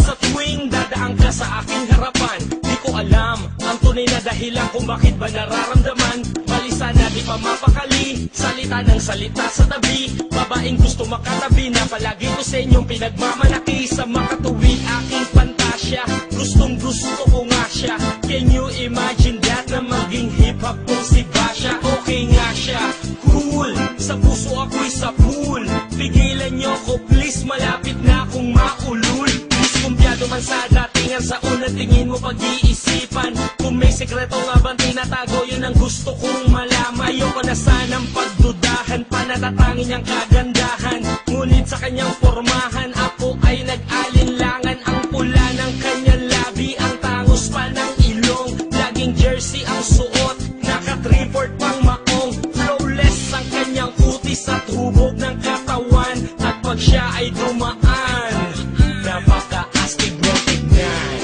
Sa tuwing dadaang ka sa aking harapan, di ko alam ang tunay na dahilan kung bakit ba nararamdaman. Balisa na di pa mapakali, salita ng salita sa tabi. Babaeng gusto makatabi na palagi ko sa inyong pinagmamalaki. Sa makatuwid aking pantasya, gustong gusto ko nga siya. Can you imagine that na maging hip-hop kung si Basha? Okay nga siya, cool, sa puso ako'y sa pool. Pigilan nyo ko please, malapit na akong maulul. Diskumpiyado man sa datingan, sa unang tingin mo pag-iisipan. Kung may sekreto nga bang tinatago, yun ang gusto kong malaman. Ayoko na sanang pagdudahan, panatatangin niyang kagandahan. Ngunit sa kanyang pormahan, ako ay nag-alinlangan. Ang pula ng kanyang labi, ang tangos pa ng ilong. Laging jersey ang suot, naka-3/4 pang maong. Flawless ang kanyang kutis at hubog ng katawan. At pag siya ay dumaan, napaka-astig mo tignan.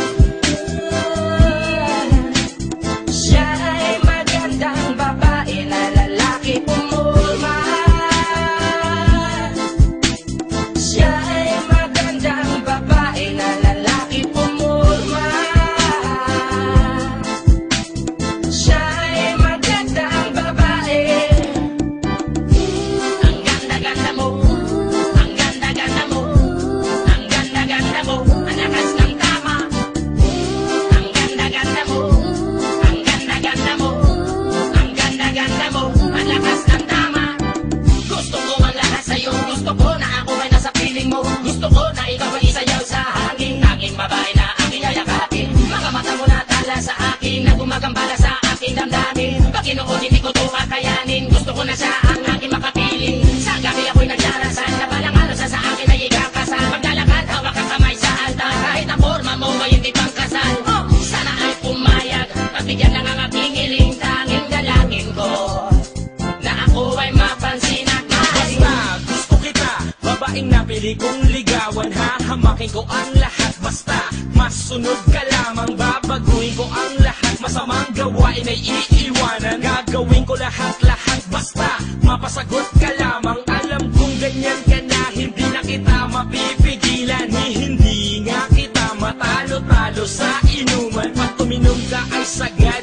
Siya ay magandang babae na lalaki pumulma. Siya ay magandang babae na lalaki pumulma. Siya ay magandang babae. Ang ganda-ganda mo, ang ganda-ganda mo, ang ganda-ganda mo, ang lakas ng tama. Ang ganda-ganda mo, ang ganda-ganda mo, ang ganda-ganda mo, ang lakas ng tama. Gusto ko ang lahat sa'yo, gusto ko na ako ay nasa piling mo. Gusto ko na ikaw ay isayaw sa hangin. Aking babae na aking yayakapin. Mga mata mo na tala sa akin, na gumagambala sa aking damdamin. Pag kinuod hindi ko to kakayanin. Gusto ko na siya ang aking makapiling. Sa gabi ako'y nagdarasal, na balang araw sa akin ay ikakasal. Paglalakad hawak ang kamay sa altar, kahit ang forma mo ay hindi pang kasal. Sana ay pumayag, pagbigyan lang ang aking hiling. Tanging dalangin ko na ako ay mapansin at mahalin. Basta gusto kita, babaeng napili kong ligawan. Hahamakin ko ang lahat, basta masunod ka lamang. Babaguhin ko ang lahat, masamang gawain ay iiwanan. Gagawin ko lahat-lahat, basta mapasagot ka lamang. Alam kong ganyan ka na, hindi na kita mapipigilan. Hindi nga kita matalo-talo sa inuman. Pag tuminom ka ay sagad